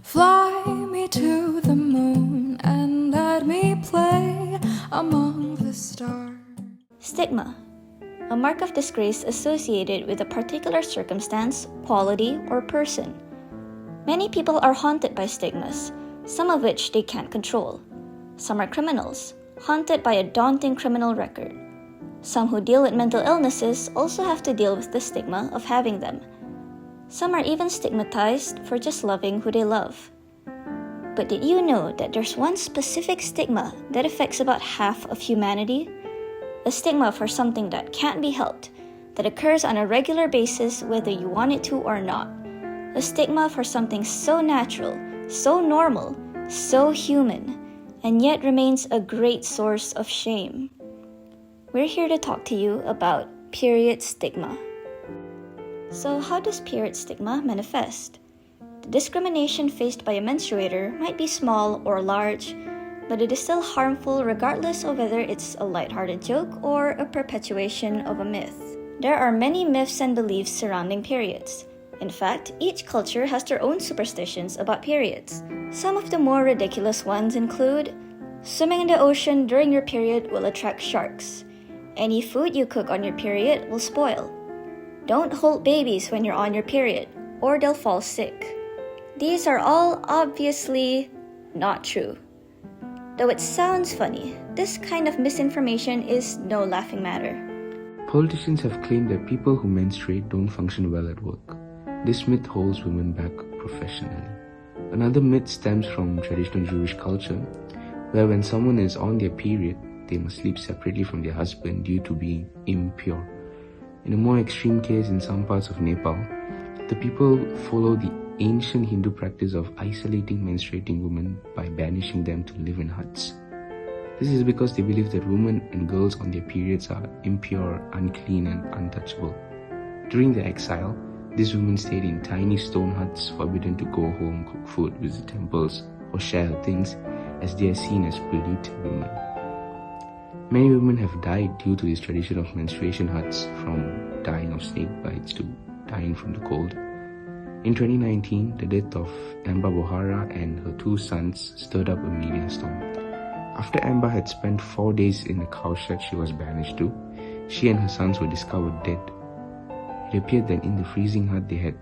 Fly me to the moon and let me play among the stars. Stigma, a mark of disgrace associated with a particular circumstance, quality, or person. Many people are haunted by stigmas, some of which they can't control. Some are criminals, haunted by a daunting criminal record. Some who deal with mental illnesses also have to deal with the stigma of having them. Some are even stigmatized for just loving who they love. But did you know that there's one specific stigma that affects about half of humanity? A stigma for something that can't be helped, that occurs on a regular basis whether you want it to or not. A stigma for something so natural, so normal, so human, and yet remains a great source of shame. We're here to talk to you about period stigma. So how does period stigma manifest? The discrimination faced by a menstruator might be small or large, but it is still harmful regardless of whether it's a lighthearted joke or a perpetuation of a myth. There are many myths and beliefs surrounding periods. In fact, each culture has their own superstitions about periods. Some of the more ridiculous ones include: swimming in the ocean during your period will attract sharks. Any food you cook on your period will spoil. Don't hold babies when you're on your period, or they'll fall sick. These are all obviously not true. Though it sounds funny, this kind of misinformation is no laughing matter. Politicians have claimed that people who menstruate don't function well at work. This myth holds women back professionally. Another myth stems from traditional Jewish culture, where when someone is on their period, they must sleep separately from their husband due to being impure. In a more extreme case, in some parts of Nepal, the people follow the ancient Hindu practice of isolating menstruating women by banishing them to live in huts. This is because they believe that women and girls on their periods are impure, unclean, and untouchable. During their exile, these women stayed in tiny stone huts, forbidden to go home, cook food, visit temples, or share her things, as they are seen as polluted women. Many women have died due to this tradition of menstruation huts, from dying of snake bites to dying from the cold. In 2019, the death of Amba Bohara and her 2 sons stirred up a media storm. After Amba had spent 4 days in the cowshed she was banished to, she and her sons were discovered dead. It appeared that in the freezing hut they had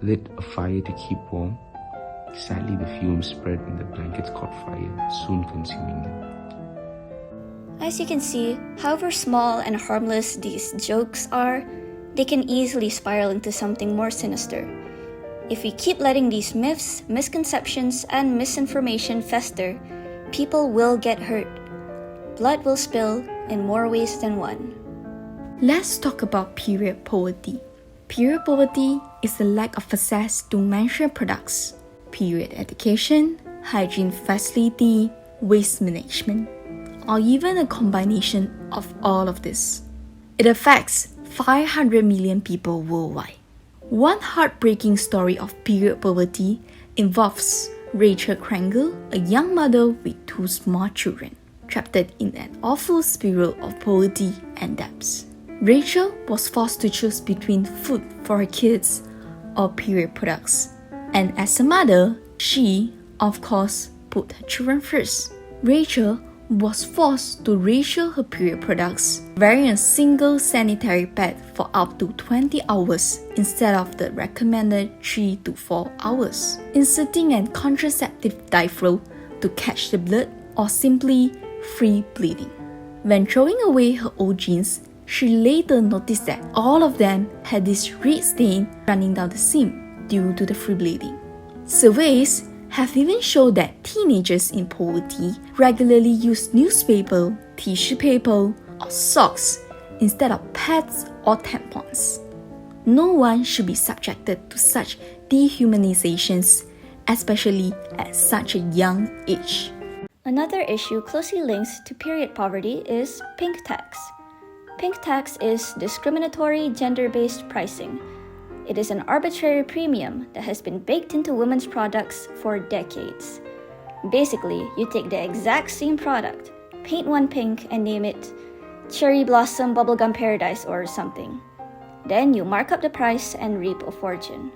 lit a fire to keep warm. Sadly, the fumes spread and the blankets caught fire, soon consuming them. As you can see, however small and harmless these jokes are, they can easily spiral into something more sinister. If we keep letting these myths, misconceptions, and misinformation fester, people will get hurt. Blood will spill in more ways than one. Let's talk about period poverty. Period poverty is the lack of access to menstrual products, period education, hygiene facility, waste management, or even a combination of all of this. It affects 500 million people worldwide. One heartbreaking story of period poverty involves Rachel Krangle, a young mother with 2 small children, trapped in an awful spiral of poverty and debts. Rachel was forced to choose between food for her kids or period products. And as a mother, she, of course, put her children first. Rachel was forced to ration her period products, wearing a single sanitary pad for up to 20 hours instead of the recommended 3 to 4 hours, inserting a contraceptive diaphragm to catch the blood, or simply free bleeding. When throwing away her old jeans, she later noticed that all of them had this red stain running down the seam due to the free bleeding. Surveys have even shown that teenagers in poverty regularly use newspaper, tissue paper, or socks instead of pads or tampons. No one should be subjected to such dehumanizations, especially at such a young age. Another issue closely linked to period poverty is pink tax. Pink tax is discriminatory gender-based pricing. It is an arbitrary premium that has been baked into women's products for decades. Basically, you take the exact same product, paint one pink and name it Cherry Blossom Bubblegum Paradise or something. Then you mark up the price and reap a fortune.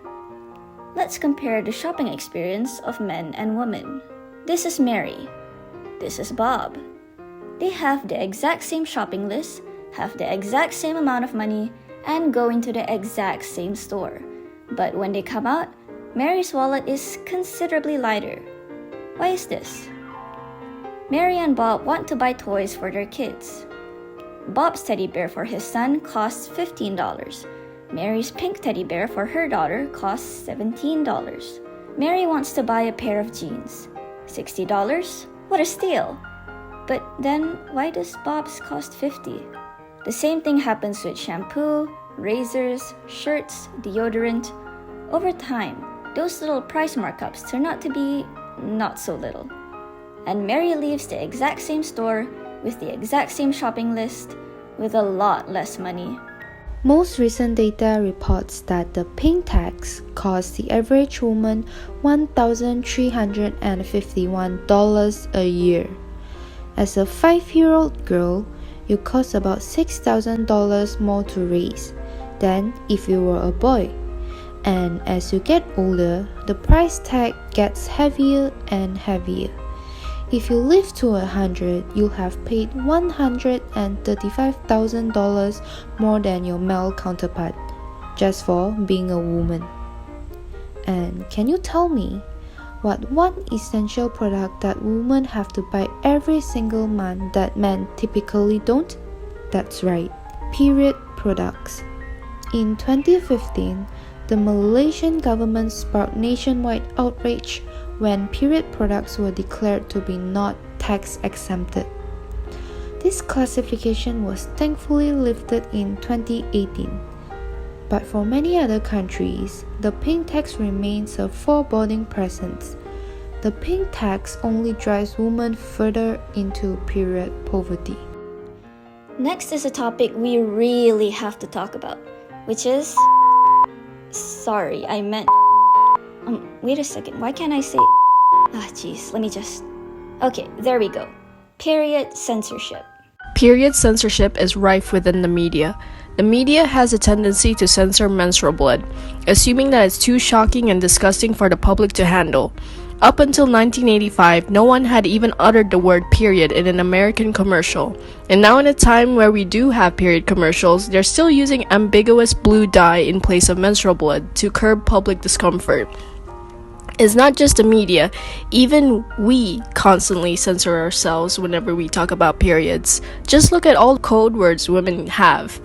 Let's compare the shopping experience of men and women. This is Mary. This is Bob. They have the exact same shopping list, have the exact same amount of money, and go into the exact same store. But when they come out, Mary's wallet is considerably lighter. Why is this? Mary and Bob want to buy toys for their kids. Bob's teddy bear for his son costs $15. Mary's pink teddy bear for her daughter costs $17. Mary wants to buy a pair of jeans. $60? What a steal! But then, why does Bob's cost $50? The same thing happens with shampoo, razors, shirts, deodorant. Over time, those little price markups turn out to be not so little. And Mary leaves the exact same store with the exact same shopping list with a lot less money. Most recent data reports that the pink tax costs the average woman $1,351 a year. As a 5-year-old girl, you cost about $6,000 more to raise than if you were a boy. And as you get older, the price tag gets heavier and heavier. If you live to 100, you'll have paid $135,000 more than your male counterpart, just for being a woman. And can you tell me what one essential product that women have to buy every single month that men typically don't? That's right, period products. In 2015, the Malaysian government sparked nationwide outrage when period products were declared to be not tax exempted. This classification was thankfully lifted in 2018. But for many other countries, the pink tax remains a foreboding presence. The pink tax only drives women further into period poverty. Next is a topic we really have to talk about, which is... Sorry, I meant... wait a second, why can't I say... Okay, there we go. Period censorship. Period censorship is rife within the media. The media has a tendency to censor menstrual blood, assuming that it's too shocking and disgusting for the public to handle. Up until 1985, no one had even uttered the word period in an American commercial. And now in a time where we do have period commercials, they're still using ambiguous blue dye in place of menstrual blood to curb public discomfort. It's not just the media, even we constantly censor ourselves whenever we talk about periods. Just look at all the code words women have.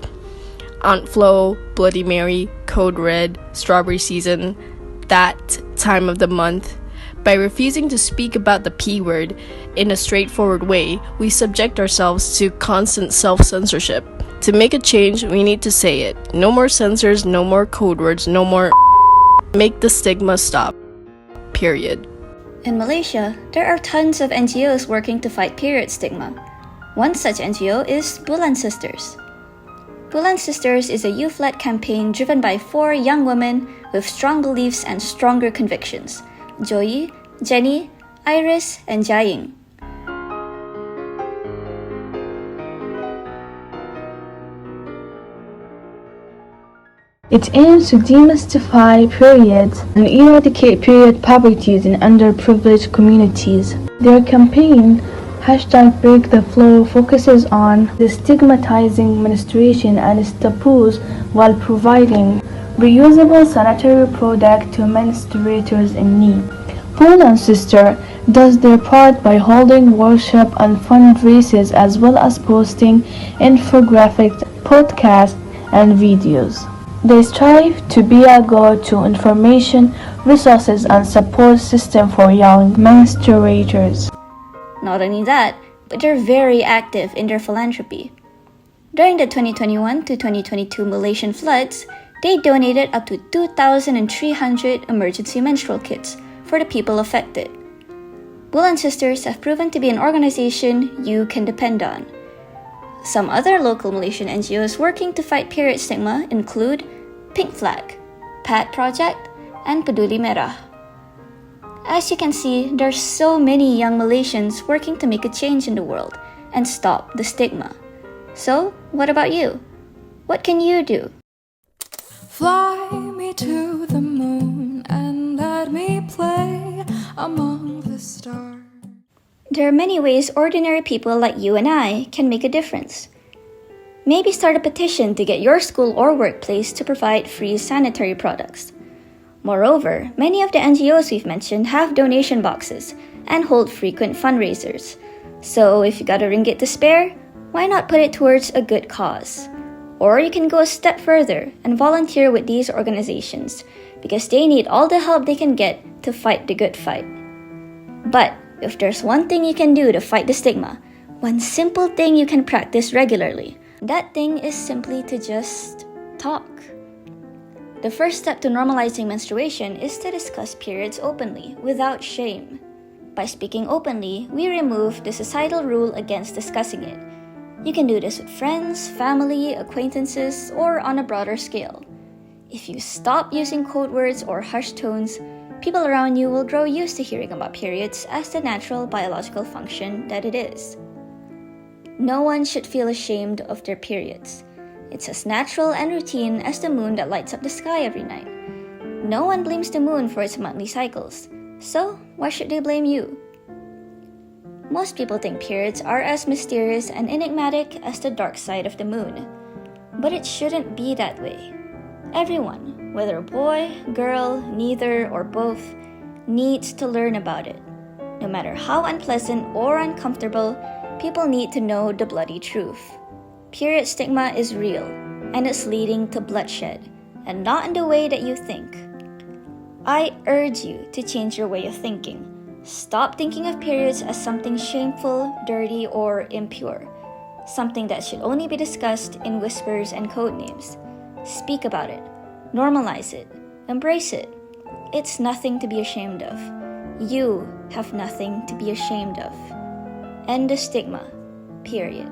Aunt Flo, Bloody Mary, Code Red, Strawberry Season, that time of the month. By refusing to speak about the P word in a straightforward way, we subject ourselves to constant self-censorship. To make a change, we need to say it. No more censors, no more code words, no more... Make the stigma stop. Period. In Malaysia, there are tons of NGOs working to fight period stigma. One such NGO is Bulan Sisters. Bulan Sisters is a youth-led campaign driven by 4 young women with strong beliefs and stronger convictions: Joy, Jenny, Iris, and Jaying. It aims to demystify periods and eradicate period poverty in underprivileged communities. Their campaign, #BreakTheFlow, focuses on destigmatizing menstruation and its taboos while providing reusable sanitary products to menstruators in need. Bulan Sister does their part by holding workshops and fundraisers as well as posting infographics, podcasts, and videos. They strive to be a go-to information, resources, and support system for young menstruators. Not only that, but they're very active in their philanthropy. During the 2021 to 2022 Malaysian floods, they donated up to 2,300 emergency menstrual kits for the people affected. Bulan Sisters have proven to be an organization you can depend on. Some other local Malaysian NGOs working to fight period stigma include Pink Flag, Pat Project, and Peduli Merah. As you can see, there's so many young Malaysians working to make a change in the world and stop the stigma. So, what about you? What can you do? Fly me to the moon and There are many ways ordinary people like you and I can make a difference. Maybe start a petition to get your school or workplace to provide free sanitary products. Moreover, many of the NGOs we've mentioned have donation boxes and hold frequent fundraisers. So if you got a ringgit to spare, why not put it towards a good cause? Or you can go a step further and volunteer with these organizations because they need all the help they can get to fight the good fight. But if there's one thing you can do to fight the stigma, one simple thing you can practice regularly, that thing is simply to just talk. The first step to normalizing menstruation is to discuss periods openly, without shame. By speaking openly, we remove the societal rule against discussing it. You can do this with friends, family, acquaintances, or on a broader scale. If you stop using code words or hushed tones, people around you will grow used to hearing about periods as the natural biological function that it is. No one should feel ashamed of their periods. It's as natural and routine as the moon that lights up the sky every night. No one blames the moon for its monthly cycles, so why should they blame you? Most people think periods are as mysterious and enigmatic as the dark side of the moon. But it shouldn't be that way. Everyone, whether a boy, girl, neither, or both, needs to learn about it. No matter how unpleasant or uncomfortable, people need to know the bloody truth. Period stigma is real, and it's leading to bloodshed, and not in the way that you think. I urge you to change your way of thinking. Stop thinking of periods as something shameful, dirty, or impure. Something that should only be discussed in whispers and code names. Speak about it. Normalize it. Embrace it. It's nothing to be ashamed of. You have nothing to be ashamed of. End the stigma. Period.